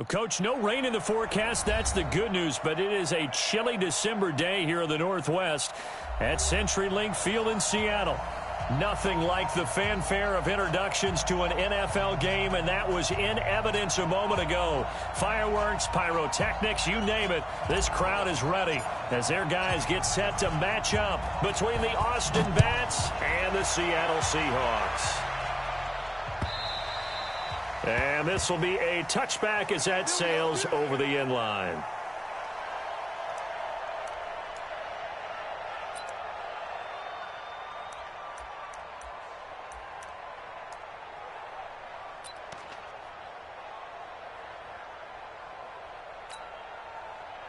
Well, Coach, no rain in the forecast. That's the good news, but it is a chilly December day here in the Northwest at CenturyLink Field in Seattle. Nothing like the fanfare of introductions to an NFL game, and that was in evidence a moment ago. Fireworks, pyrotechnics, you name it. This crowd is ready as their guys get set to match up between the Austin Bats and the Seattle Seahawks. And this will be a touchback as that sails over the end line.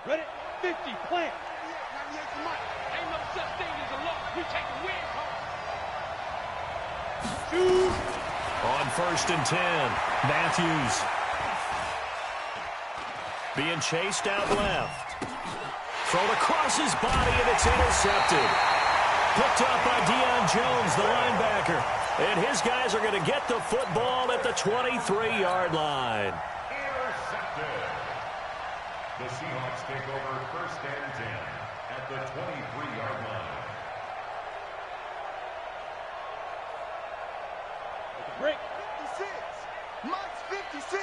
Ready? 50, plant. Ain't no such thing as a loss. We take the win home. Shoot. On 1st and 10, Matthews. Being chased out left. Thrown across his body, and it's intercepted. Picked up by Deion Jones, the linebacker. And his guys are going to get the football at the 23-yard line. Intercepted. The Seahawks take over 1st and 10 at the 23-yard line. Break. 56. Mike's 56.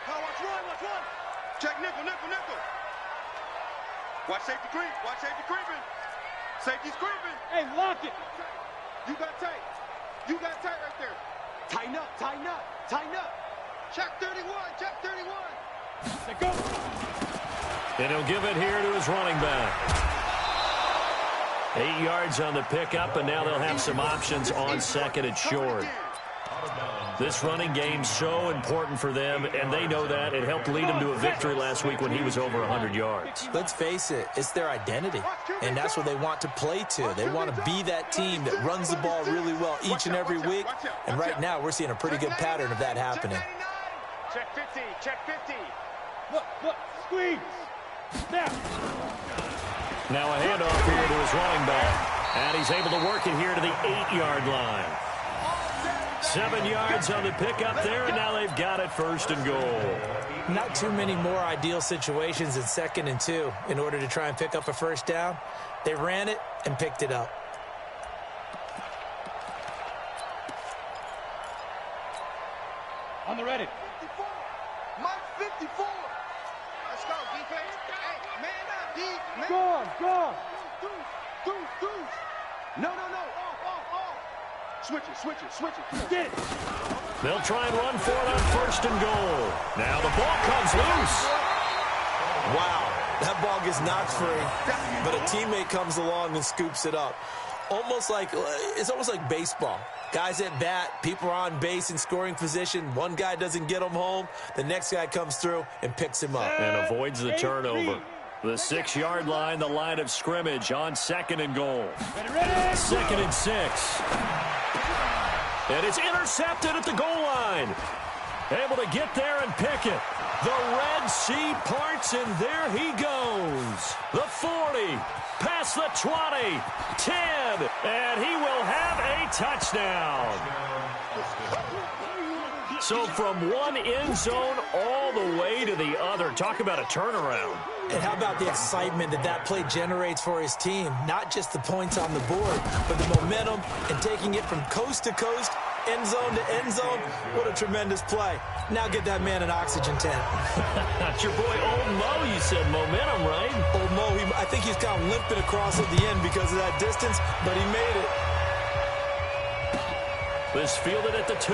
Now watch one. Check nickel. Watch safety creep. Watch safety creeping. Safety's creeping. Hey, lock it. You got tight right there. Tighten up. Check 31. Let go. And he'll give it here to his running back. 8 yards on the pickup, and now they'll have some options on 2nd and short. This running game's so important for them, and they know that. It helped lead them to a victory last week when he was over 100 yards. Let's face it, it's their identity, and that's what they want to play to. They want to be that team that runs the ball really well each and every week, and right now we're seeing a pretty good pattern of that happening. Check 50. Look, squeeze. Snap. Now a handoff here to his running back, and he's able to work it here to the 8-yard line. 7 yards on the pickup there, and now they've got it 1st and goal. Not too many more ideal situations in 2nd and 2 in order to try and pick up a 1st down. They ran it and picked it up. On the ready. 54. Mike's 54. Let's go, defense. Hey, man up, D. Go. Deuce. No. Off. Switch it. Get it. They'll try and run for it on 1st and goal. Now the ball comes loose. Wow, that ball gets knocked free, but a teammate comes along and scoops it up. It's almost like baseball. Guys at bat, people are on base in scoring position. One guy doesn't get him home. The next guy comes through and picks him up. And avoids the turnover. The 6-yard line, the line of scrimmage on 2nd and goal. Ready. 2nd and 6. And it's intercepted at the goal line. Able to get there and pick it. The Red Sea parts, and there he goes. The 40, past the 20, 10, and he will have a touchdown. So from one end zone all the way to the other. Talk about a turnaround. And how about the excitement that play generates for his team? Not just the points on the board, but the momentum and taking it from coast to coast, end zone to end zone. What a tremendous play. Now get that man an oxygen tent. That's your boy Old Mo. You said momentum, right? Old Mo, I think he's kind of limping across at the end because of that distance, but he made it. This fielded at the 2.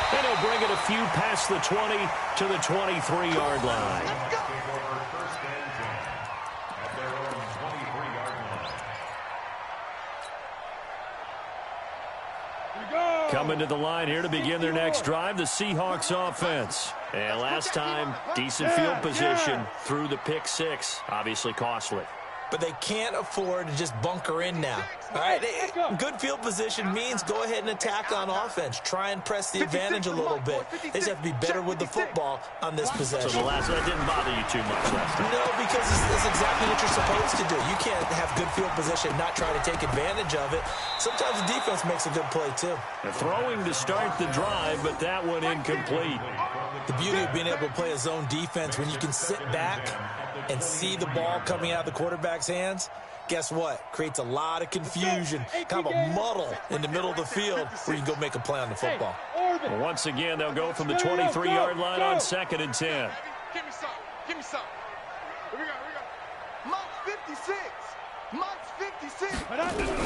And he'll bring it a few past the 20 to the 23-yard line. Take over 1st and 10 at their own 23-yard line. Coming to the line here to begin their next drive, the Seahawks offense. And last time, decent field position through the pick 6. Obviously costly. but they can't afford to just bunker in now. All right, good field position means go ahead and attack on offense. Try and press the advantage a little bit. They just have to be better with the football on this possession. So that didn't bother you too much last time? No, because it's exactly what you're supposed to do. You can't have good field position and not try to take advantage of it. Sometimes the defense makes a good play, too. Throwing to start the drive, but that one incomplete. The beauty of being able to play a zone defense when you can sit back and see the ball coming out of the quarterback's hands, guess what? Creates a lot of confusion, kind of a muddle in the middle of the field where you can go make a play on the football. Well, once again, they'll go from the 23-yard line on 2nd and 10. Give me some. Give me some. Here we go. Mike 56. Mike 56.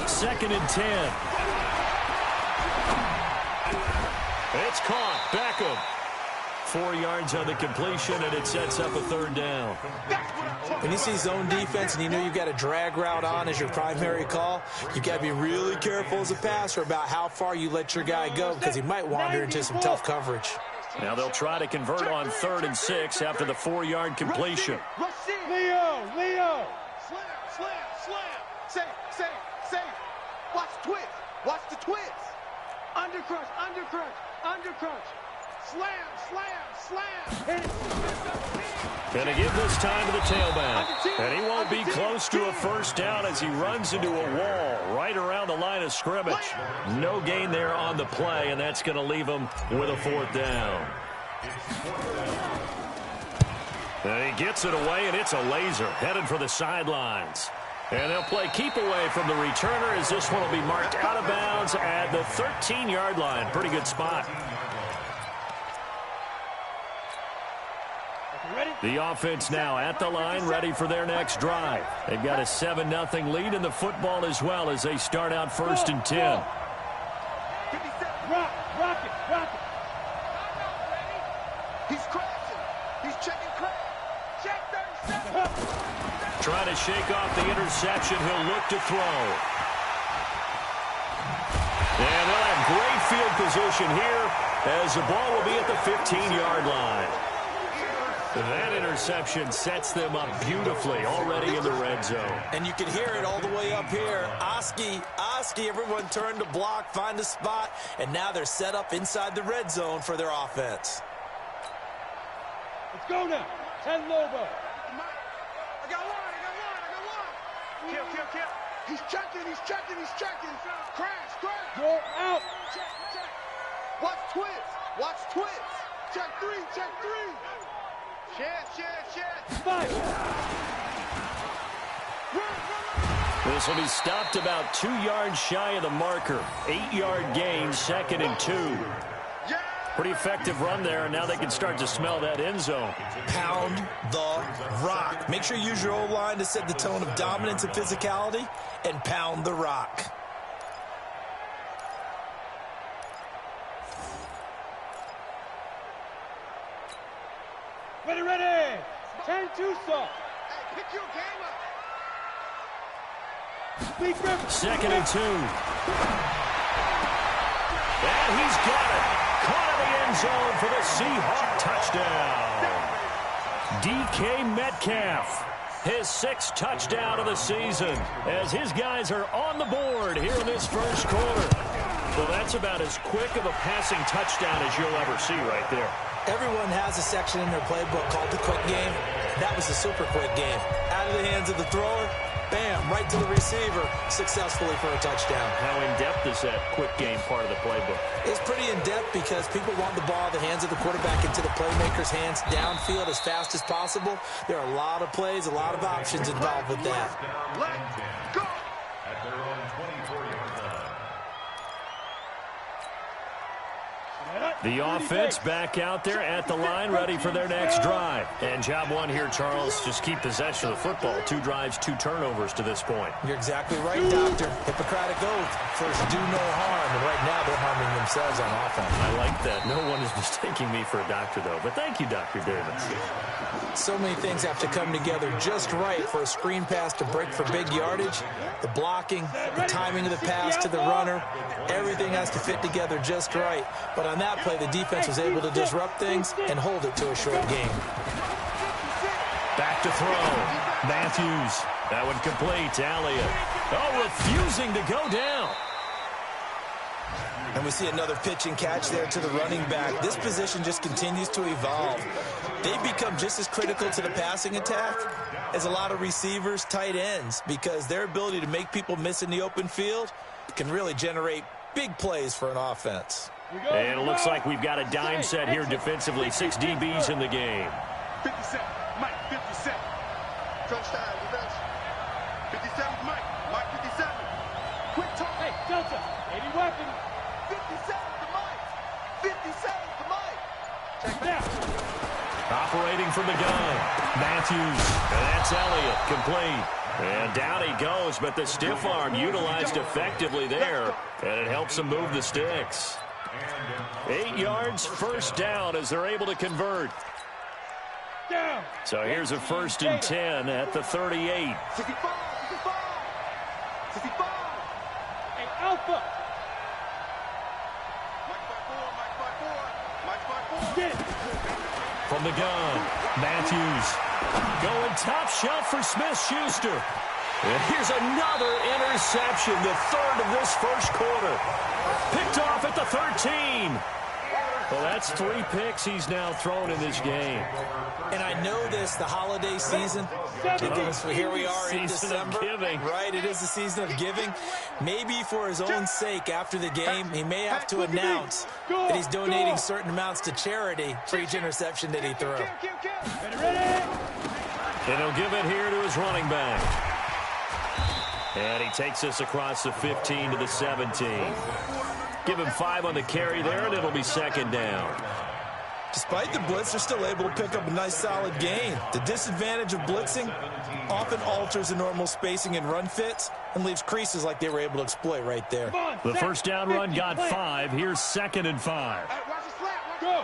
2nd and 10. It's caught. Beckham. 4 yards on the completion, and it sets up a 3rd down. When you see zone defense and you know you've got a drag route on as your primary call, you've got to be really careful as a passer about how far you let your guy go because he might wander into some tough coverage. Now they'll try to convert on 3rd and 6 after the 4-yard completion. Leo. Slam. Say. Watch the twist. Watch the twist. Undercrunch. Slam. Gonna give this time to the tailback. And he won't be close to a 1st down as he runs into a wall right around the line of scrimmage. No gain there on the play, and that's going to leave him with a 4th down. And he gets it away, and it's a laser headed for the sidelines. And they'll play keep away from the returner as this one will be marked out of bounds at the 13-yard line. Pretty good spot. The offense now at the line, ready for their next drive. They've got a 7-0 lead in the football as well as they start out 1st and 10. Rock it. He's crashing. He's checking crash. Check 37. Trying to shake off the interception. He'll look to throw. And they'll have great field position here as the ball will be at the 15-yard line. That interception sets them up beautifully already in the red zone. And you can hear it all the way up here. Oski, everyone turned to block, find a spot, and now they're set up inside the red zone for their offense. Let's go now. 10 Lobo. I got one. Kill. He's checking. Crash. You're out. Check. Watch twist. Check three. Shit. Fight. This will be stopped about 2 yards shy of the marker. 8-yard gain, 2nd and 2. Pretty effective run there, and now they can start to smell that end zone. Pound the rock. Make sure you use your O-line to set the tone of dominance and physicality, and pound the rock. Ready. 10 Tucson. Hey, pick your game up. 2nd and 2. And he's got it. Caught in the end zone for the Seahawk touchdown. DK Metcalf. His 6th touchdown of the season as his guys are on the board here in this 1st quarter. Well, that's about as quick of a passing touchdown as you'll ever see right there. Everyone has a section in their playbook called the quick game. That was a super quick game. Out of the hands of the thrower, bam, right to the receiver, successfully for a touchdown. How in-depth is that quick game part of the playbook? It's pretty in-depth because people want the ball in the hands of the quarterback into the playmaker's hands downfield as fast as possible. There are a lot of plays, a lot of options involved with that. Let's go. At their own 24-yard line. The offense back out there at the line, ready for their next drive. And job one here, Charles, just keep possession of the football. 2 drives, 2 turnovers to this point. You're exactly right, Doctor. Hippocratic oath. First, do no harm. And right now, they're harming themselves on offense. I like that. No one is mistaking me for a doctor, though. But thank you, Dr. Davis. So many things have to come together just right for a screen pass to break for big yardage. The blocking, the timing of the pass to the runner, everything has to fit together just right. But on that play, the defense was able to disrupt things and hold it to a short game. Back to throw. Matthews. That one complete. Elliott. Oh, refusing to go down. And we see another pitch and catch there to the running back. This position just continues to evolve. They become just as critical to the passing attack as a lot of receivers, tight ends, because their ability to make people miss in the open field can really generate big plays for an offense. And it looks like we've got a dime set here defensively. 6 DBs in the game. 57, Mike, 57. Touchdown, defense. 57, Mike, Mike 57. Quick talk. Hey, Delta, 80 weapons. 57 to Mike. 57 to Mike. Check it out. Operating from the gun. Matthews. And that's Elliott. Complete. And down he goes, but the stiff arm utilized effectively there. And it helps him move the sticks. 8 yards, first down as they're able to convert. Down. So here's a 1st and 10 at the 38. 65, 65. Hey, Alpha. Mike 5-4, Mike 5-4. Mike 5-4. Get. From the gun, Matthews going top shelf for Smith-Schuster. And here's another interception, the 3rd of this first quarter. Picked off at the 13. Well, that's 3 picks he's now thrown in this game. And I know this, the holiday season, because here we are in December. Right, it is the season of giving. Maybe for his own sake, after the game, he may have to announce that he's donating certain amounts to charity for each interception that he threw. Ready? And he'll give it here to his running back. And he takes us across the 15 to the 17. Give him 5 on the carry there, and it'll be 2nd down. Despite the blitz, they're still able to pick up a nice, solid gain. The disadvantage of blitzing often alters the normal spacing and run fits and leaves creases like they were able to exploit right there. The first down run got 5. Here's 2nd and 5. Hey, watch the slap. Go.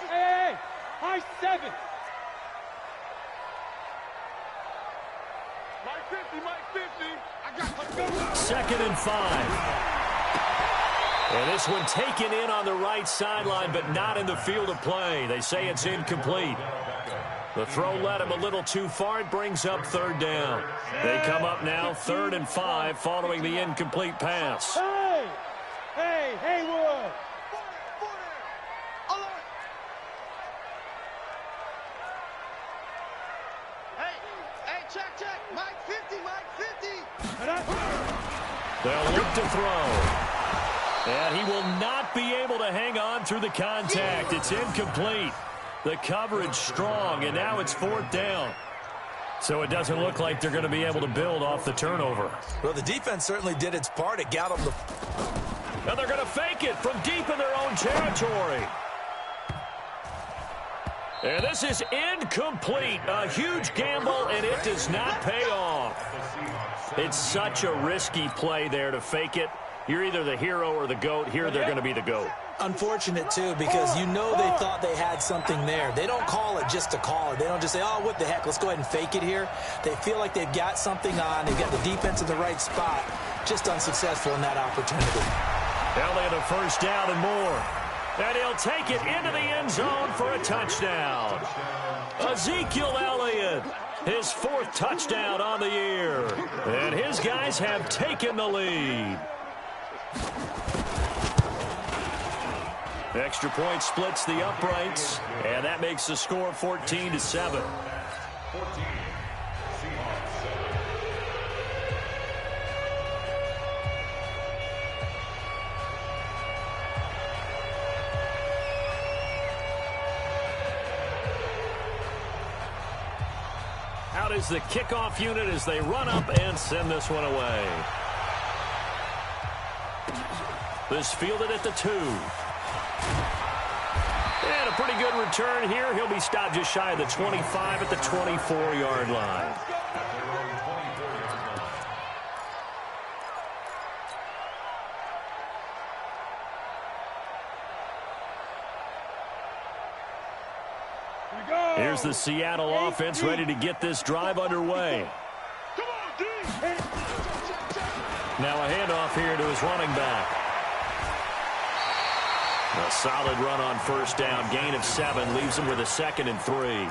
Hey, high 7. Mike 50, Mike 50. I got go. 2nd and 5. And this one taken in on the right sideline, but not in the field of play. They say it's incomplete. The throw led him a little too far. It brings up 3rd down. They come up now 3rd and 5 following the incomplete pass. Hey! Hey, Haywood! Hey, check. Mike 50, Mike 50. They'll look to throw. And he will not be able to hang on through the contact. It's incomplete. The coverage strong, and now it's 4th down. So it doesn't look like they're going to be able to build off the turnover. Well, the defense certainly did its part. It got them the... Now they're going to fake it from deep in their own territory. And this is incomplete. A huge gamble, and it does not pay off. It's such a risky play there to fake it. You're either the hero or the GOAT. Here they're going to be the GOAT. Unfortunate, too, because you know they thought they had something there. They don't call it just to call it. They don't just say, oh, what the heck, let's go ahead and fake it here. They feel like they've got something on. They've got the defense in the right spot. Just unsuccessful in that opportunity. Elliott a 1st down and more. And he'll take it into the end zone for a touchdown. Ezekiel Elliott, his 4th touchdown on the year. And his guys have taken the lead. Extra point splits the uprights, and that makes the score 14-7. 14, Seahawks. Out is the kickoff unit as they run up and send this one away. This fielded at the 2. And a pretty good return here. He'll be stopped just shy of the 25 at the 24-yard line. Here's the Seattle offense ready to get this drive underway. Now a handoff here to his running back. A solid run on 1st down. Gain of 7 leaves him with a 2nd and 3.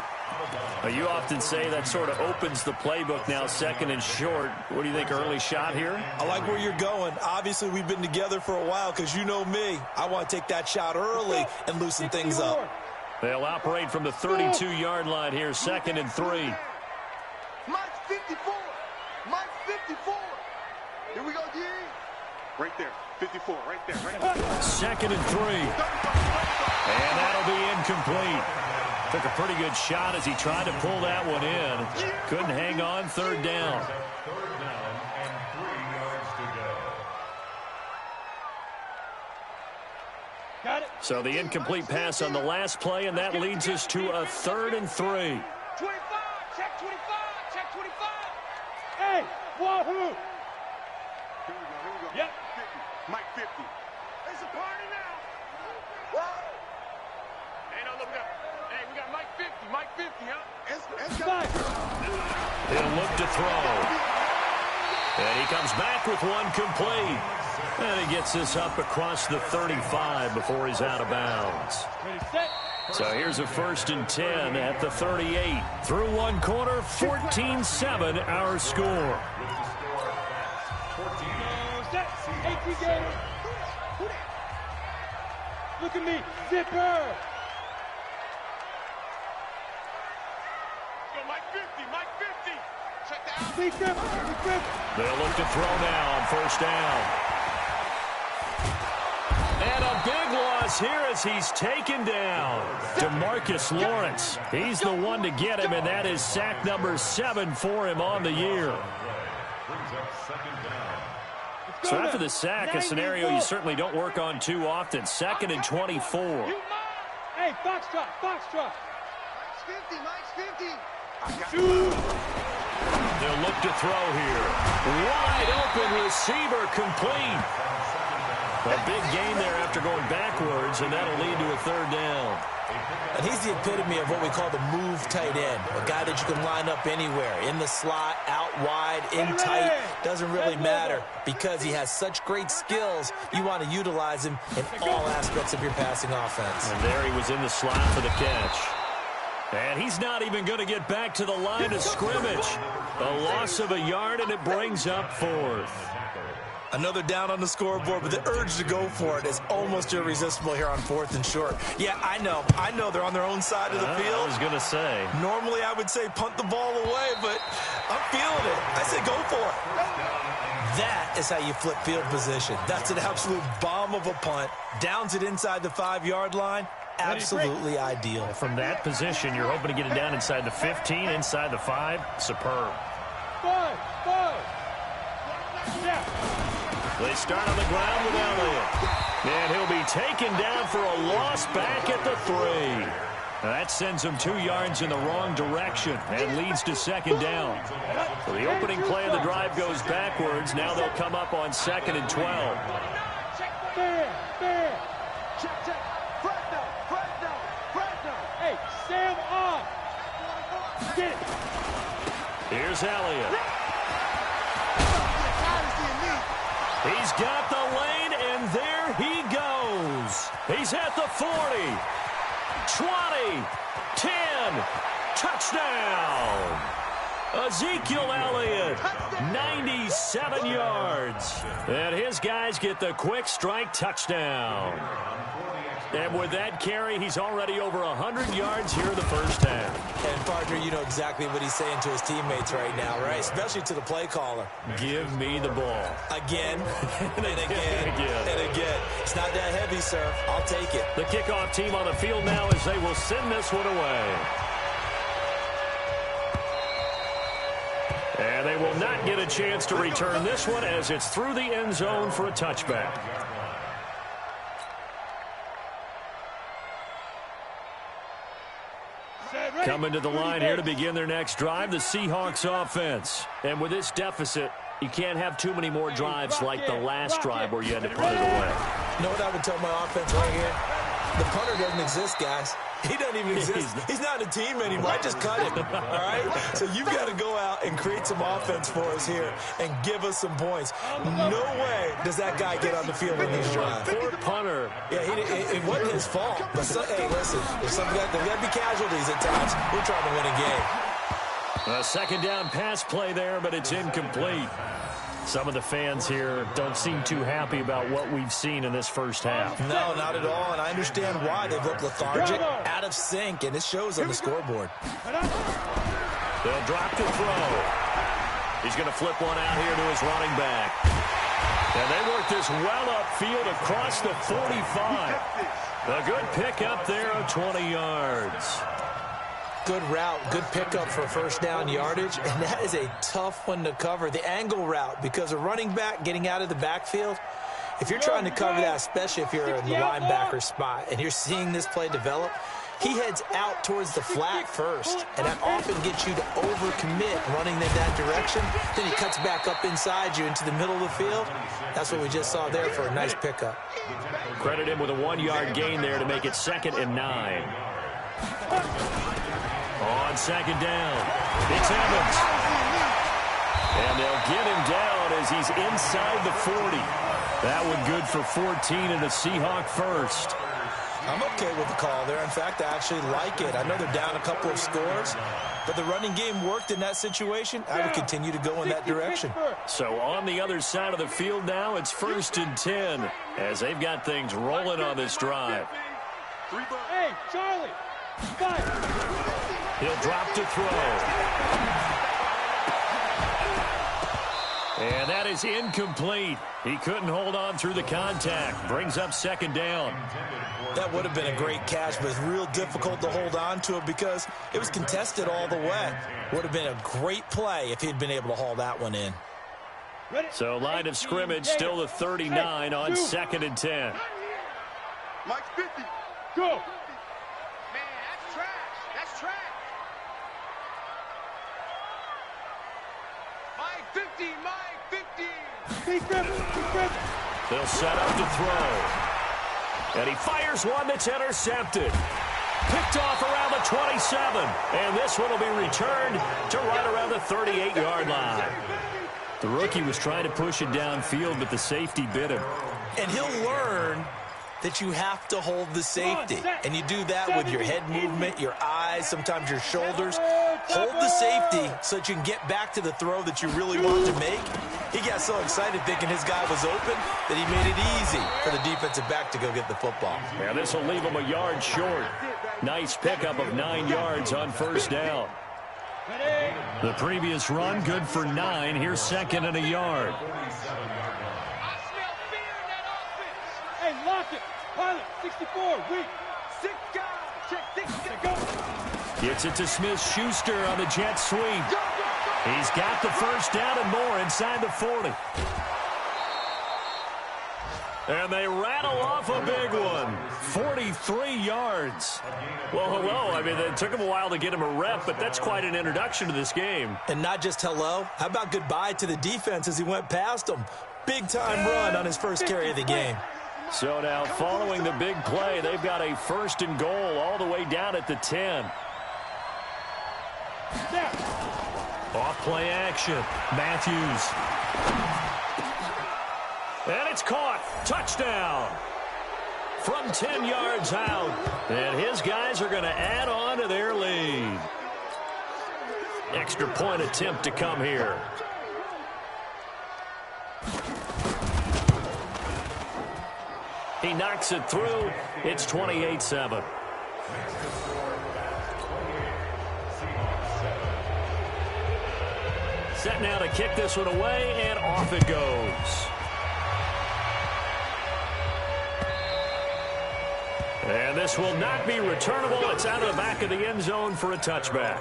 You often say that sort of opens the playbook now, second and short. What do you think, early shot here? I like where you're going. Obviously, we've been together for a while because you know me. I want to take that shot early and loosen things up. They'll operate from the 32-yard line here, second and 3. Mike's 54. Mike's 54. Here we go, D. Right there. 54. Right there. Right there. Second and 3. And that'll be incomplete. Took a pretty good shot as he tried to pull that one in. Couldn't hang on, third down. Third down and 3 yards to go. Got it. So the incomplete pass on the last play, and that leads us to a third and 3. 25. Check 25. Check 25. Hey, wahoo. Here we go. Yep. 50. Mike 50. It's a party now. Hey, no, look up. Hey, we got Mike 50. Mike 50, huh? It's Five. He'll look to throw. And he comes back with one complete. And he gets this up across the 35 before he's out of bounds. Ready, set. So here's a first and 10 at the 38. Through one quarter, 14-7 our score. Set. 18 game. Look at me. Zipper. Go, Mike 50. Mike 50. Check that out. Big grip. Big grip. They'll look to throw now on first down. And a big loss here as he's taken down. DeMarcus Lawrence. He's the one to get him, and that is sack number 7 for him on the year. So after the sack, a scenario you certainly don't work on too often. Second and 24. You mine. Hey, Foxtrot. Foxtrot. Mike's 50. Mike's 50. They'll look to throw here. Wide open receiver complete. A big gain there after going backwards, and that'll lead to a third down. And he's the epitome of what we call the move tight end, a guy that you can line up anywhere, in the slot, out wide, in tight, doesn't really matter because he has such great skills. You want to utilize him in all aspects of your passing offense. And there he was in the slot for the catch. And he's not even going to get back to the line of scrimmage. A loss of a yard, and it brings up fourth. Another down on the scoreboard, but the urge to go for it is almost irresistible here on fourth and short. Yeah, I know they're on their own side of the field. I was going to say. Normally I would say punt the ball away, but I'm feeling it. I say go for it. That is how you flip field position. That's an absolute bomb of a punt. Downs it inside the 5-yard line. Absolutely ideal. From that position, you're hoping to get it down inside the 15, inside the 5. Superb. 5. Yeah. They start on the ground with Elliott. And he'll be taken down for a loss back at the 3. That sends him 2 yards in the wrong direction and leads to second down. So the opening play of the drive goes backwards. Now they'll come up on second and 12. Fair. Check. Fresno. Hey, Sam on. Get it. Here's Elliott. He's got the lane, and there he goes. He's at the 40, 20, 10, touchdown. Ezekiel Elliott, 97 yards. And his guys get the quick strike touchdown. And with that carry, he's already over 100 yards here in the first half. And, partner, you know exactly what he's saying to his teammates right now, right? Especially to the play caller. Give me the ball. Again, and again. It's not that heavy, sir. I'll take it. The kickoff team on the field now as they will send this one away. And they will not get a chance to return this one as it's through the end zone for a touchback. Coming to the line here to begin their next drive, the Seahawks offense. And with this deficit, you can't have too many more drives like the last drive where you had to punt it away. You know what I would tell my offense right here? The punter doesn't exist, guys. He doesn't even exist. He's not in a team anymore. I just cut him, all right? So you've got to go out and create some offense for us here and give us some points. No way does that guy get on the field on this drive. Poor punter. Yeah, it wasn't his fault. But, hey, listen, there's got to be casualties at times. We're trying to win a game. A second down pass play there, but it's incomplete. Some of the fans here don't seem too happy about what we've seen in this first half. No, not at all, and I understand why. They've looked lethargic, out of sync, and it shows on the scoreboard. They'll drop to throw. He's going to flip one out here to his running back. And they work this well upfield across the 45. A good pickup there of 20 yards. Good route, good pickup for first down yardage, and that is a tough one to cover. The angle route, because a running back getting out of the backfield, if you're trying to cover that, especially if you're in the linebacker spot and you're seeing this play develop, he heads out towards the flat first, and that often gets you to overcommit running in that direction. Then he cuts back up inside you into the middle of the field. That's what we just saw there for a nice pickup. Credit him with a 1-yard gain there to make it 2nd and 9. On second down, it's Evans. And they'll get him down as he's inside the 40. That one good for 14 and a Seahawk first. I'm okay with the call there. In fact, I actually like it. I know they're down a couple of scores, but the running game worked in that situation. I would continue to go in that direction. So on the other side of the field now, it's 1st and 10 as they've got things rolling on this drive. Hey, Charlie, fight. He'll drop to throw. And that is incomplete. He couldn't hold on through the contact. Brings up 2nd down. That would have been a great catch, but it's real difficult to hold on to it because it was contested all the way. Would have been a great play if he'd been able to haul that one in. So line of scrimmage still the 39 on 2nd and 10. Mike's 50. Go. They'll set up to throw. And he fires one that's intercepted. Picked off around the 27. And this one will be returned to right around the 38-yard line. The rookie was trying to push it downfield, but the safety bit him. And he'll learn that you have to hold the safety. And you do that with your head movement, your eyes, sometimes your shoulders. Hold the safety so that you can get back to the throw that you really want to make. He got so excited thinking his guy was open that he made it easy for the defensive back to go get the football. Yeah, this will leave him a yard short. Nice pickup of 9 yards on 1st down. The previous run, good for 9. Here's 2nd and a yard. Hey, lock it. Pilot, 64, weak. 6 guys. Check 6 guys. Go. Gets it to Smith-Schuster on the jet sweep. He's got the first down and more inside the 40. And they rattle off a big one. 43 yards. Well, hello. I mean, it took him a while to get him a rep, but that's quite an introduction to this game. And not just hello. How about goodbye to the defense as he went past them? Big-time run on his first carry of the game. So now, following the big play, they've got a 1st and goal all the way down at the 10. Off play action. Matthews. And it's caught. Touchdown. From 10 yards out. And his guys are going to add on to their lead. Extra point attempt to come here. He knocks it through. It's 28-7. Set now to kick this one away, and off it goes. And this will not be returnable. It's out of the back of the end zone for a touchback.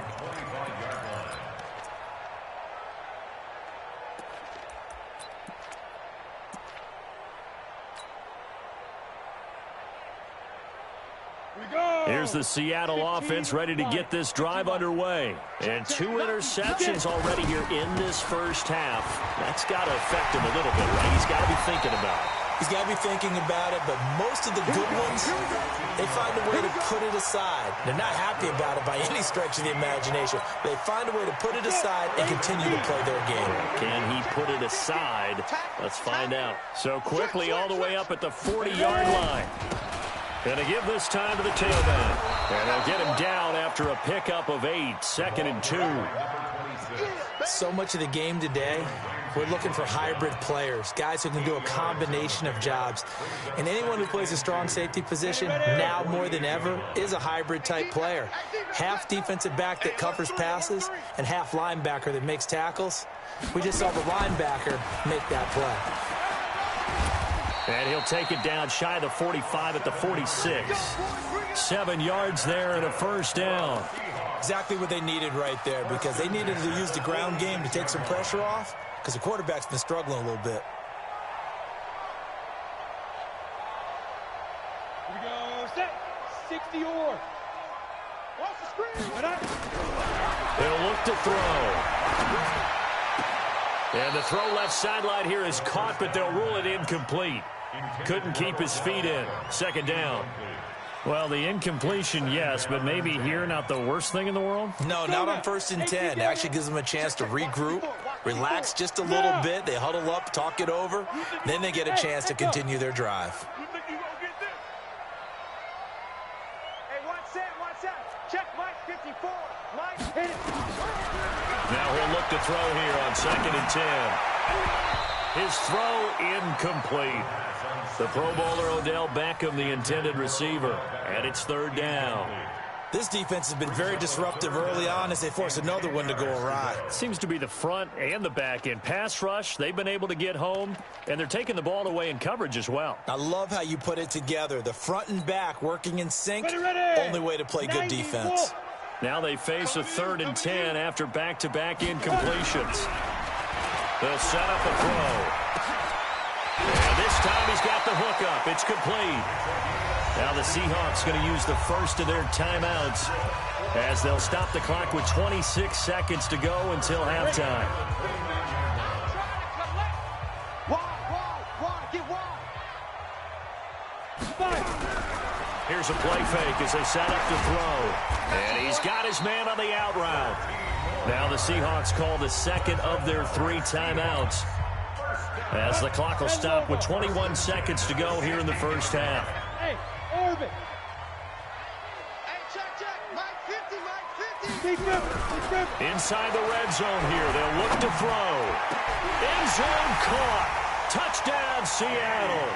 Here's the Seattle offense ready to get this drive underway. And 2 interceptions already here in this first half. That's got to affect him a little bit, right? He's got to be thinking about it. He's got to be thinking about it, but most of the good ones, they find a way to put it aside. They're not happy about it by any stretch of the imagination. They find a way to put it aside and continue to play their game. Can he put it aside? Let's find out. So quickly all the way up at the 40-yard line. Going to give this time to the tailback. And they'll get him down after a pickup of 8, 2nd and 2. So much of the game today, we're looking for hybrid players, guys who can do a combination of jobs. And anyone who plays a strong safety position, now more than ever, is a hybrid-type player. Half defensive back that covers passes and half linebacker that makes tackles. We just saw the linebacker make that play. And he'll take it down shy of the 45 at the 46. 7 yards there and a first down. Exactly what they needed right there, because they needed to use the ground game to take some pressure off, because the quarterback's been struggling a little bit. Here we go, set, 60 or. Watch the screen. They'll look to throw. And the throw left sideline here is caught, but they'll rule it incomplete. Couldn't keep his feet in. 2nd down. Well, the incompletion, yes, but maybe here not the worst thing in the world? No, not on 1st and 10. It actually gives them a chance to regroup, relax just a little bit. They huddle up, talk it over. Then they get a chance to continue their drive. Hey, watch that. Check Mike 54. Mike, hit it. Now he'll look to throw here on 2nd and 10. His throw incomplete. The Pro Bowler Odell Beckham, the intended receiver, and it's 3rd down. This defense has been very disruptive early on as they force another one to go awry. Seems to be the front and the back end. Pass rush, they've been able to get home, and they're taking the ball away in coverage as well. I love how you put it together. The front and back working in sync, only way to play good defense. Now they face a 3rd and 10 after back-to-back incompletions. They'll set up a throw. And this time he's got the hook up. It's complete. Now the Seahawks going to use the first of their timeouts as they'll stop the clock with 26 seconds to go until halftime. Here's a play fake as they set up to throw. And he's got his man on the out route. Now the Seahawks call the second of their 3 timeouts, as the clock will stop with 21 seconds to go here in the first half. Hey, Orbit. Hey, check. Mike 50. Inside the red zone here, they'll look to throw. End zone caught. Touchdown, Seattle.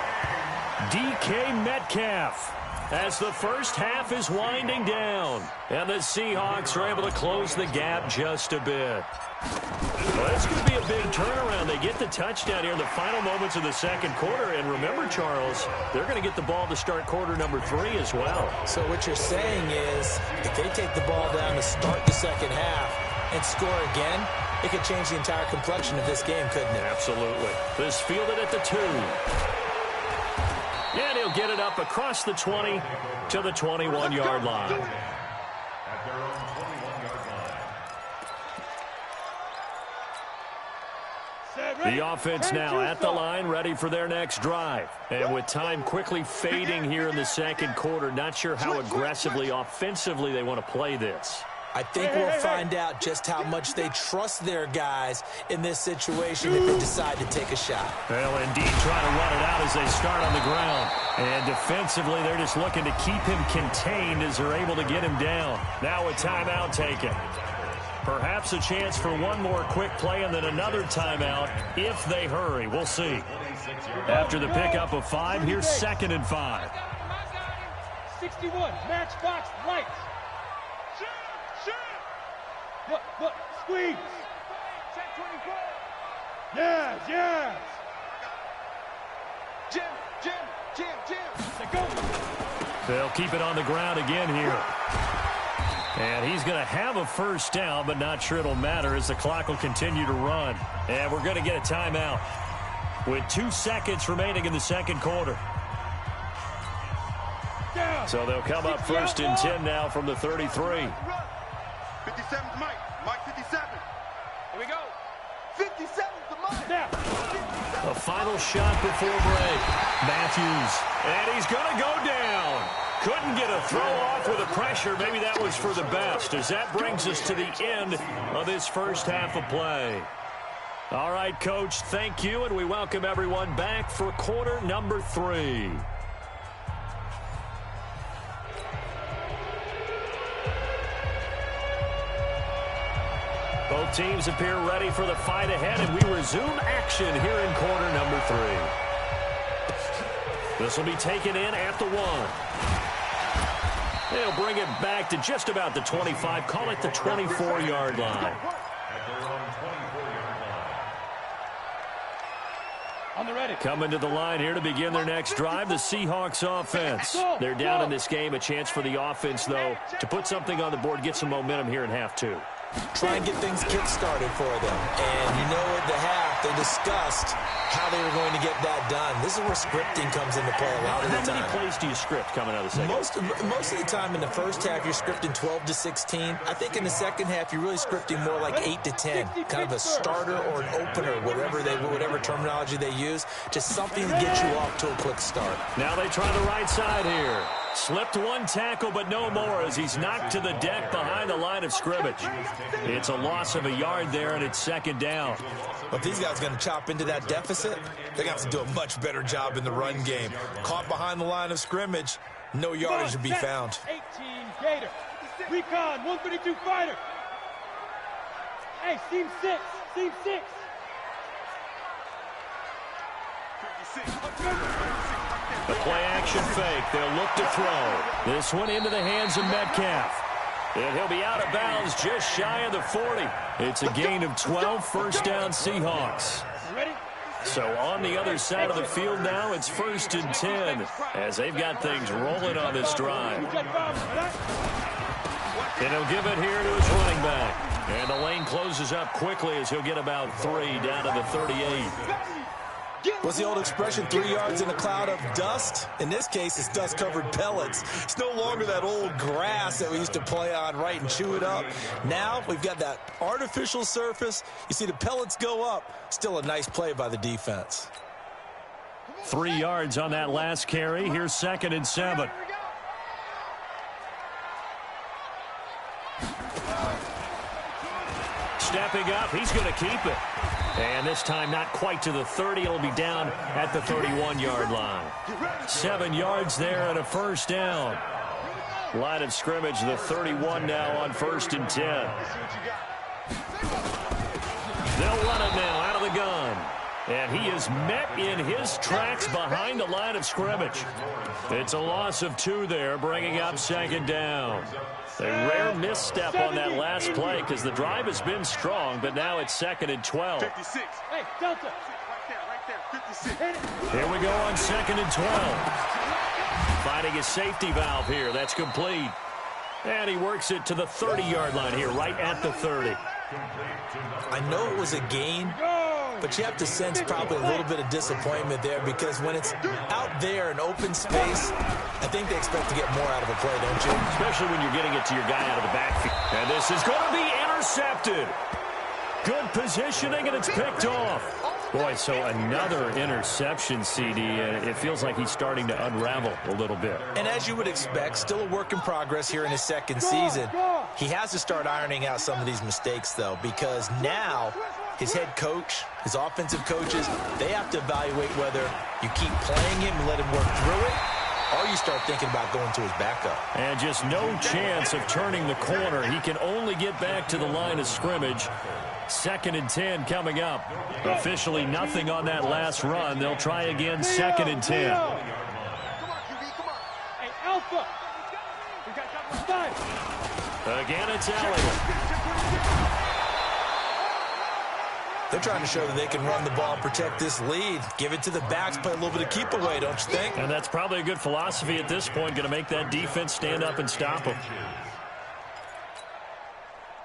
DK Metcalf. As the first half is winding down, and the Seahawks are able to close the gap just a bit. Well, this could be a big turnaround. They get the touchdown here in the final moments of the second quarter. And remember, Charles, they're going to get the ball to start quarter number 3 as well. So what you're saying is if they take the ball down to start the second half and score again, it could change the entire complexion of this game, couldn't it? Absolutely. This fielded at the 2. And he'll get it up across the 20 to the 21-yard line. At their own 21-yard line. The offense now at the line, ready for their next drive. And with time quickly fading here in the second quarter, not sure how aggressively, offensively they want to play this. I think we'll find out just how much they trust their guys in this situation if they decide to take a shot. Well, indeed, trying to run it out as they start on the ground. And defensively, they're just looking to keep him contained as they're able to get him down. Now a timeout taken. Perhaps a chance for one more quick play and then another timeout if they hurry. We'll see. After the pickup of 5, here's 2nd and 5. 61, matchbox lights. Look, squeeze. 10-24. Yes. Jim. Go. They'll keep it on the ground again here. And he's going to have a first down, but not sure it'll matter as the clock will continue to run. And we're going to get a timeout with 2 seconds remaining in the second quarter. So they'll come up 1st and 10 now from the 33. 57's Mike. Mike 57. Here we go. 57 to Mike. Now. A final shot before break. Matthews. And he's going to go down. Couldn't get a throw off with the pressure. Maybe that was for the best, as that brings us to the end of this first half of play. All right, Coach, thank you, and we welcome everyone back for quarter number 3. Both teams appear ready for the fight ahead, and we resume action here in quarter number 3. This will be taken in at the 1. They'll bring it back to just about the 25, call it the 24-yard line. On the ready. Coming to the line here to begin their next drive, the Seahawks offense. They're down in this game. A chance for the offense, though, to put something on the board, get some momentum here in half 2. Try and get things kick-started for them. And you know at the half, they discussed how they were going to get that done. This is where scripting comes into play a lot of the time. How many plays do you script coming out of the second? Most of the time in the first half, you're scripting 12 to 16. I think in the second half, you're really scripting more like 8 to 10. Kind of a starter or an opener, whatever terminology they use. Just something to get you off to a quick start. Now they try the right side here. Slipped one tackle, but no more as he's knocked to the deck behind the line of scrimmage. It's a loss of a yard there, and it's second down. But these guys are going to chop into that deficit. They're going to have to do a much better job in the run game. Caught behind the line of scrimmage, no yardage to be found. 18 Gator. Recon, 132 fighter. Hey, seam 6. Seam 6. 56. The play-action fake. They'll look to throw. This one into the hands of Metcalf. And he'll be out of bounds just shy of the 40. It's a gain of 12, first down Seahawks. Ready? So on the other side of the field now, it's 1st and 10 as they've got things rolling on this drive. And he'll give it here to his running back. And the lane closes up quickly as he'll get about 3 down to the 38. What's the old expression, 3 yards in a cloud of dust? In this case, it's dust-covered pellets. It's no longer that old grass that we used to play on, right, and chew it up. Now we've got that artificial surface. You see the pellets go up. Still a nice play by the defense. 3 yards on that last carry. Here's 2nd and 7. Stepping up, he's going to keep it. And this time not quite to the 30. It'll be down at the 31-yard line. 7 yards there and a first down. Line of scrimmage, the 31 now on 1st and 10. They'll run it now out of the gun. And he is met in his tracks behind the line of scrimmage. It's a loss of 2 there, bringing up 2nd down. A rare misstep on that last play because the drive has been strong, but now it's 2nd and 12. 56. Hey, Delta. Right there. 56. Here we go on 2nd and 12. Finding a safety valve here. That's complete. And he works it to the 30-yard line here, right at the 30. I know it was a gain, but you have to sense probably a little bit of disappointment there because when it's out there in open space, I think they expect to get more out of a play, don't you? Especially when you're getting it to your guy out of the backfield. And this is going to be intercepted. Good positioning, and it's picked off. Boy, so another interception, CD. It feels like he's starting to unravel a little bit. And as you would expect, still a work in progress here in his 2nd season. He has to start ironing out some of these mistakes, though, because now his head coach, his offensive coaches, they have to evaluate whether you keep playing him and let him work through it, or you start thinking about going to his backup. And just no chance of turning the corner. He can only get back to the line of scrimmage. 2nd and 10 coming up. Officially nothing on that last run. They'll try again, 2nd and 10. Come on, QB, come on. Hey, Alpha. Again, it's Elliott. They're trying to show that they can run the ball and protect this lead. Give it to the backs, play a little bit of keep away, don't you think? And that's probably a good philosophy at this point. Going to make that defense stand up and stop them.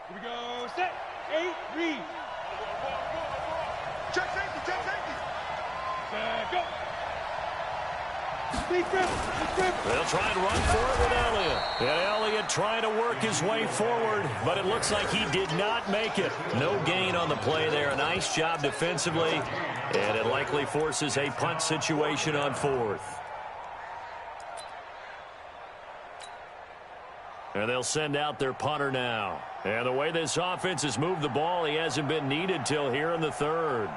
Here we go. Set. 8, read. Check safety, check safety. Go. They'll try and run for it with Elliott. And Elliott trying to work his way forward, but it looks like he did not make it. No gain on the play there. A nice job defensively, and it likely forces a punt situation on 4th. And they'll send out their punter now. And the way this offense has moved the ball, he hasn't been needed till here in the 3rd.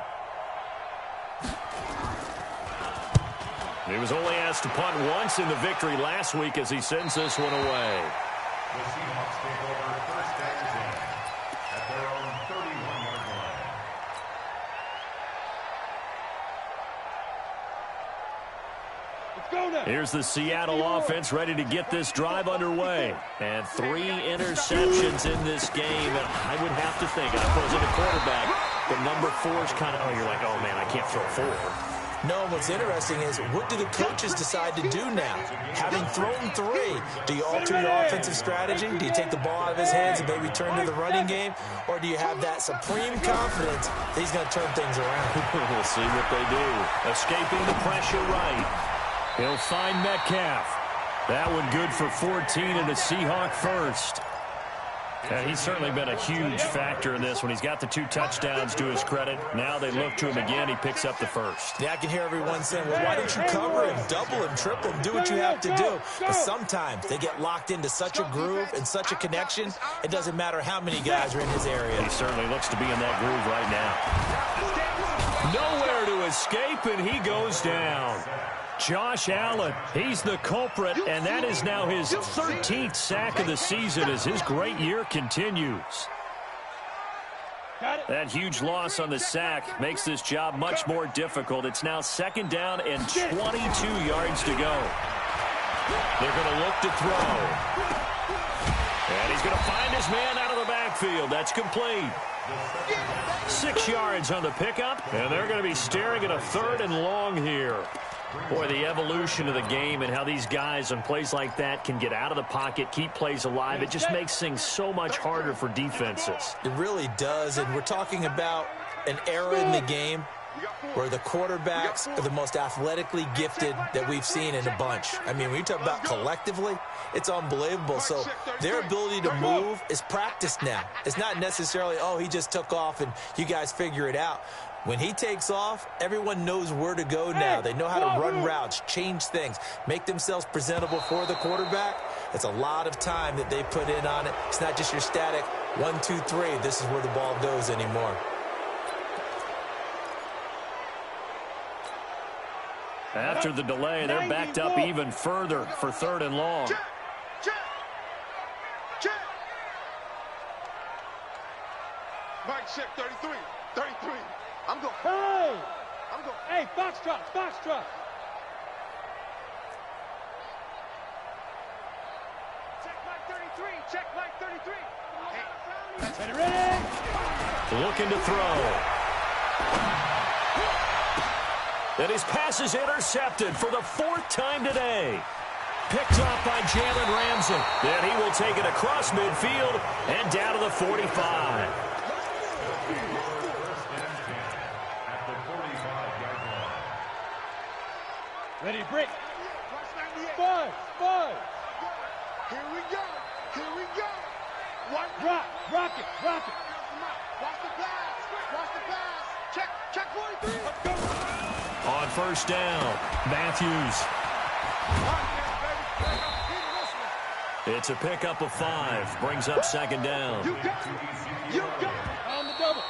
He was only asked to punt once in the victory last week as he sends this one away. The Seahawks take over 1st and 10 at their own 31-yard line. Let's go now. Here's the Seattle offense ready to get this drive underway. And 3 interceptions in this game. And I would have to think, I wasn't a quarterback, but number 4 is kind of, oh, you're like, oh, man, I can't throw 4. No, what's interesting is what do the coaches decide to do now? Having thrown 3, do you alter your offensive strategy? Do you take the ball out of his hands and maybe turn to the running game? Or do you have that supreme confidence that he's going to turn things around? We'll see what they do. Escaping the pressure right. He'll find Metcalf. That one good for 14 and a Seahawk first. And he's certainly been a huge factor in this when he's got the 2 touchdowns to his credit. Now they look to him again. He picks up the first. Yeah, I can hear everyone saying, well, why don't you cover him, double him, triple him, do what you have to do. But sometimes they get locked into such a groove and such a connection, it doesn't matter how many guys are in his area. He certainly looks to be in that groove right now. Nowhere to escape, and he goes down. Josh Allen, he's the culprit, and that is now his 13th sack of the season as his great year continues. That huge loss on the sack makes this job much more difficult. It's now 2nd down and 22 yards to go. They're going to look to throw. And he's going to find his man out of the backfield. That's complete. 6 yards on the pickup, and they're going to be staring at a 3rd and long here. Boy, the evolution of the game and how these guys on plays like that can get out of the pocket, keep plays alive, it just makes things so much harder for defenses. It really does, and we're talking about an era in the game where the quarterbacks are the most athletically gifted that we've seen in a bunch. I mean, when you talk about collectively, it's unbelievable. So their ability to move is practiced now. It's not necessarily, oh, he just took off and you guys figure it out. When he takes off, everyone knows where to go now. They know how to run routes, change things, make themselves presentable for the quarterback. It's a lot of time that they put in on it. It's not just your static 1, 2, 3. This is where the ball goes anymore. After the delay, they're backed up even further for 3rd and long. Mike, check 33. 33. I'm going. Hey! I'm going. Hey, Foxtrot, Foxtrot. Check Mike 33. Check Mike 33. Hey. Ready? Looking to throw. And his pass is intercepted for the 4th time today. Picked off by Jalen Ramsey. Then he will take it across midfield and down to the 45. Ready, break. 5. Here we go. Here we go. Rock it. Watch the pass. Watch the pass. Check 43. Let's go. On 1st down, Matthews. It's a pickup of 5. Brings up 2nd down. You got it. On the double.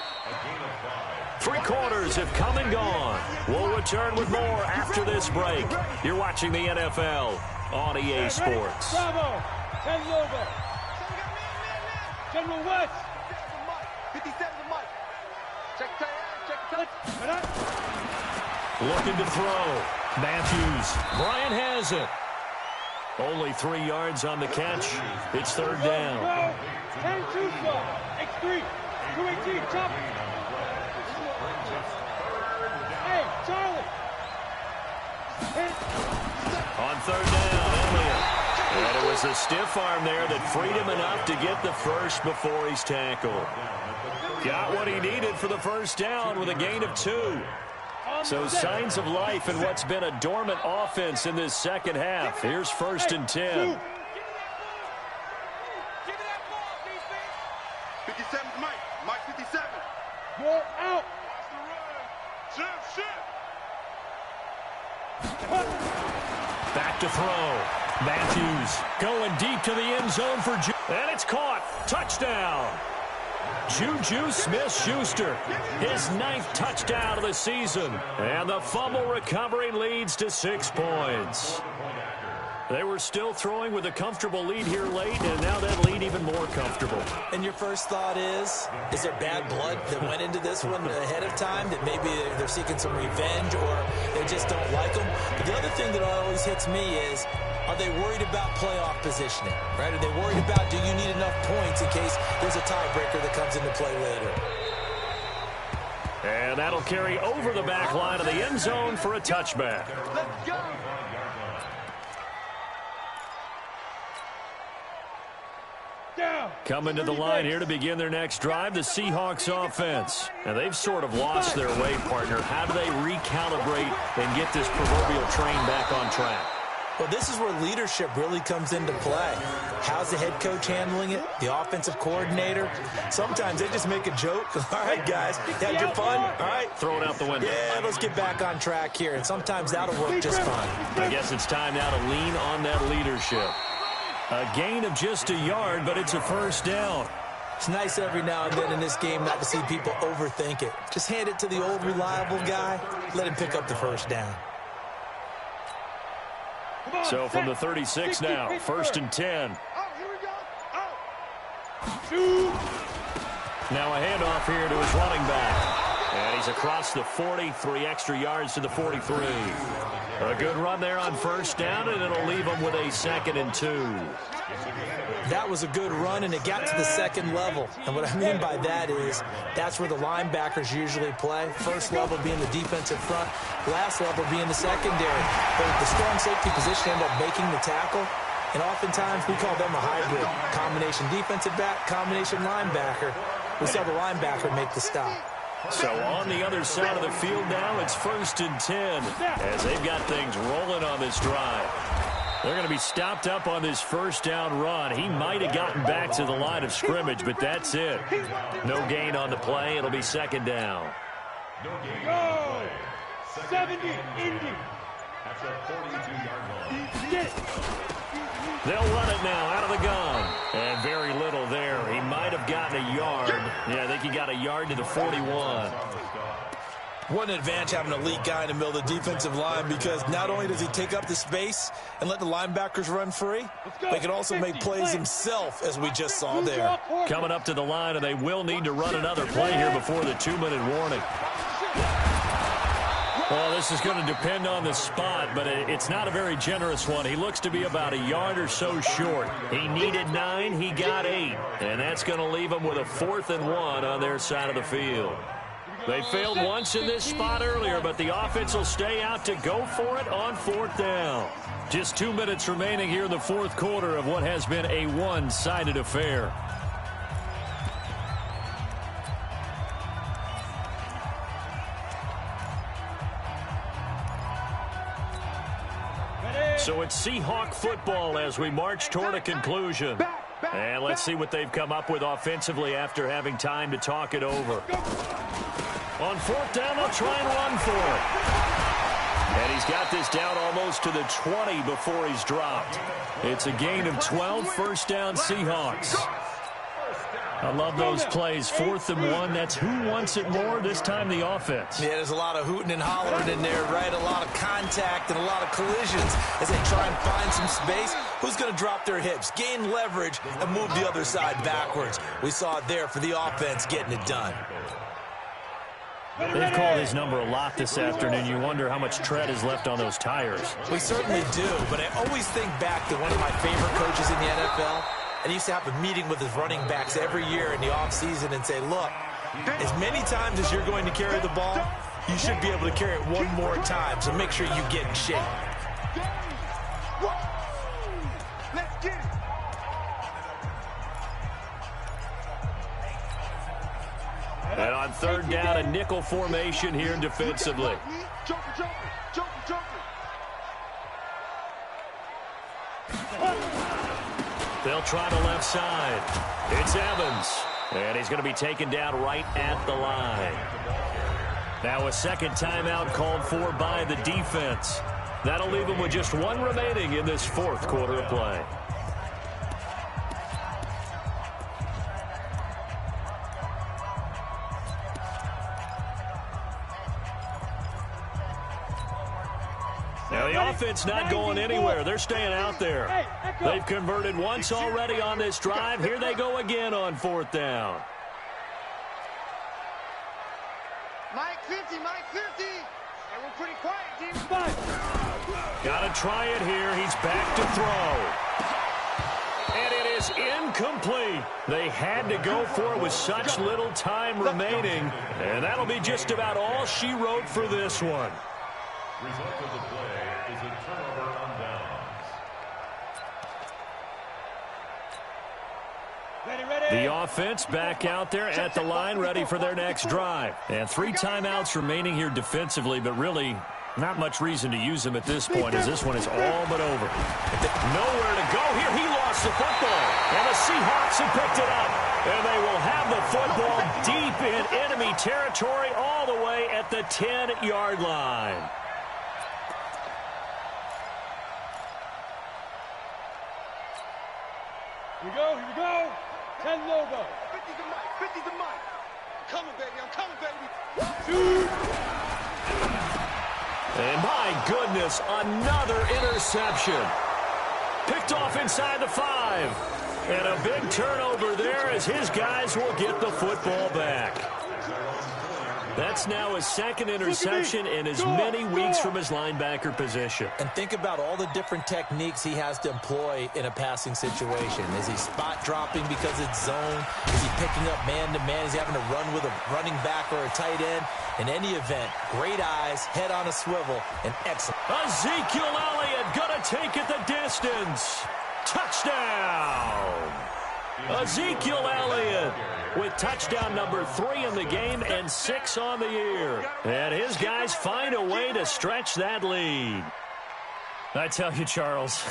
3 quarters have come and gone. We'll return with more after this break. You're watching the NFL on EA Sports. Bravo. 10 over. General West. 57 to Mike. Check the Looking to throw. Matthews. Bryant has it. Only 3 yards on the catch. It's 3rd down. 10-2 X3. 218. Chop. Hey, Charlie. On 3rd down, Elliott. And it was a stiff arm there that freed him enough to get the first before he's tackled. Got what he needed for the 1st down with a gain of 2. So signs of life in what's been a dormant offense in this second half. Here's 1st and 10. 57 Mike. Mike 57. You're out. Back to throw. Matthews going deep to the end zone for and it's caught. Touchdown. Juju Smith-Schuster, his 9th touchdown of the season. And the fumble recovery leads to 6 points. They were still throwing with a comfortable lead here late, and now that lead even more comfortable. And your first thought is there bad blood that went into this one ahead of time, that maybe they're seeking some revenge or they just don't like them? But the other thing that always hits me is, are they worried about playoff positioning, right? Are they worried about, do you need enough points in case there's a tiebreaker that comes into play later? And that'll carry over the back line of the end zone for a touchback. Let's go. Coming to the line here to begin their next drive, the Seahawks offense. And they've sort of lost their way, partner. How do they recalibrate and get this proverbial train back on track? Well, this is where leadership really comes into play. How's the head coach handling it? The offensive coordinator? Sometimes they just make a joke. All right, guys, had your fun? All right. Throw it out the window. Yeah, let's get back on track here. And sometimes that'll work just fine. I guess it's time now to lean on that leadership. A gain of just a yard, but it's a 1st down. It's nice every now and then in this game not to see people overthink it. Just hand it to the old reliable guy. Let him pick up the 1st down. So from the 36 now, 1st and 10. Here we go. Now a handoff here to his running back. And he's across the 40, 3 extra yards to the 43. A good run there on 1st down, and it'll leave him with a 2nd and 2. That was a good run, and it got to the 2nd level. And what I mean by that is that's where the linebackers usually play. First level being the defensive front, last level being the secondary. But the strong safety position ended up making the tackle. And oftentimes we call them a hybrid. Combination defensive back, combination linebacker. We saw the linebacker make the stop. So on the other side of the field now, it's 1st and 10 as they've got things rolling on this drive. They're going to be stopped up on this 1st down run. He might have gotten back to the line of scrimmage, but that's it. No gain on the play. It'll be 2nd down. Go! 70, Indy. That's a 42-yard line. Get it. They'll run it now out of the gun. And very little there. He might have gotten a yard. Yeah, I think he got a yard to the 41. What an advantage having an elite guy in the middle of the defensive line, because not only does he take up the space and let the linebackers run free, but he can also make plays himself, as we just saw there. Coming up to the line, and they will need to run another play here before the 2-minute warning. Well, this is going to depend on the spot, but it's not a very generous one. He looks to be about a yard or so short. He needed 9, he got 8, and that's going to leave him with a 4th and 1 on their side of the field. They failed once in this spot earlier, but the offense will stay out to go for it on 4th down. Just 2 minutes remaining here in the 4th quarter of what has been a one-sided affair. So it's Seahawk football as we march toward a conclusion. And let's see what they've come up with offensively after having time to talk it over. On 4th down, they'll try and run for it. And he's got this down almost to the 20 before he's dropped. It's a gain of 12, 1st down Seahawks. I love those plays. 4th and 1. That's who wants it more, this time the offense. Yeah, there's a lot of hooting and hollering in there, right? A lot of contact and a lot of collisions as they try and find some space. Who's going to drop their hips, gain leverage, and move the other side backwards? We saw it there for the offense getting it done. They've called his number a lot this afternoon. You wonder how much tread is left on those tires. We certainly do, but I always think back to one of my favorite coaches in the NFL. And he used to have a meeting with his running backs every year in the offseason and say, look, as many times as you're going to carry the ball, you should be able to carry it one more time, so make sure you get in shape. Let's get it. And on third down, a nickel formation here defensively. They'll try the left side. It's Evans. And he's going to be taken down right at the line. Now a second timeout called for by the defense. That'll leave him with just one remaining in this fourth quarter of play. Now the offense not going anywhere. They're staying out there. They've converted once already on this drive. Here they go again on fourth down. Mike 50, Mike 50. And we're pretty quiet, team. Got to try it here. He's back to throw. And it is incomplete. They had to go for it with such little time remaining. And that'll be just about all she wrote for this one. Result of the play is a turnover on downs. The offense back out there at the line, ready for their next drive. And 3 timeouts remaining here defensively, but really not much reason to use them at this point, as this one is all but over. Nowhere to go here. He lost the football, and the Seahawks have picked it up. And they will have the football deep in enemy territory all the way at the 10-yard line. Here we go. 10 logo. 50's the mic, 50's the mic. I'm coming, baby, I'm coming, baby. And my goodness, another interception. Picked off inside the 5. And a big turnover there as his guys will get the football back. That's now his second interception in as many weeks from his linebacker position. And think about all the different techniques he has to employ in a passing situation. Is he spot dropping because it's zone? Is he picking up man-to-man? Is he having to run with a running back or a tight end? In any event, great eyes, head on a swivel, and excellent. Ezekiel Elliott gonna take it the distance. Touchdown! Ezekiel Elliott with touchdown number 3 in the game and 6 on the year. And his guys find a way to stretch that lead. I tell you, Charles,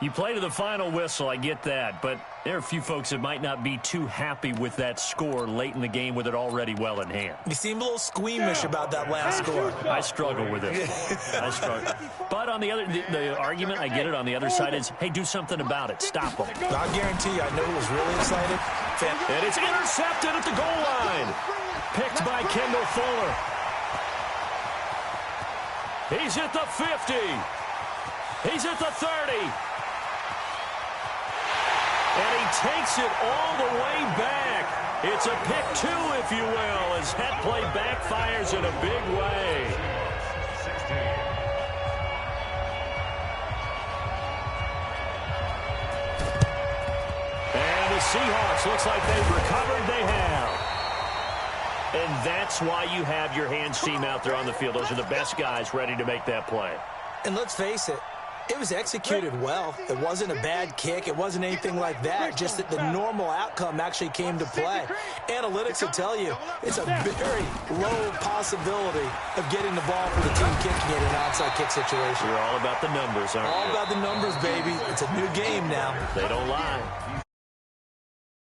you play to the final whistle, I get that, but there are a few folks that might not be too happy with that score late in the game with it already well in hand. You seem a little squeamish about that last score. I struggle with it. I struggle. But on the other, the argument, I get it, on the other side is, hey, do something about it. Stop them. I guarantee you, I know he was really excited. And it's intercepted at the goal line. Picked by Kendall Fuller. He's at the 50. He's at the 30. And he takes it all the way back. It's a pick 2, if you will, as that play backfires in a big way. And the Seahawks, looks like they've recovered. They have. And that's why you have your hands team out there on the field. Those are the best guys ready to make that play. And let's face it, it was executed well. It wasn't a bad kick. It wasn't anything like that. Just that the normal outcome actually came to play. Analytics will tell you it's a very low possibility of getting the ball for the team kicking it in an onside kick situation. You're all about the numbers, aren't you? All about the numbers, baby. It's a new game now. They don't lie.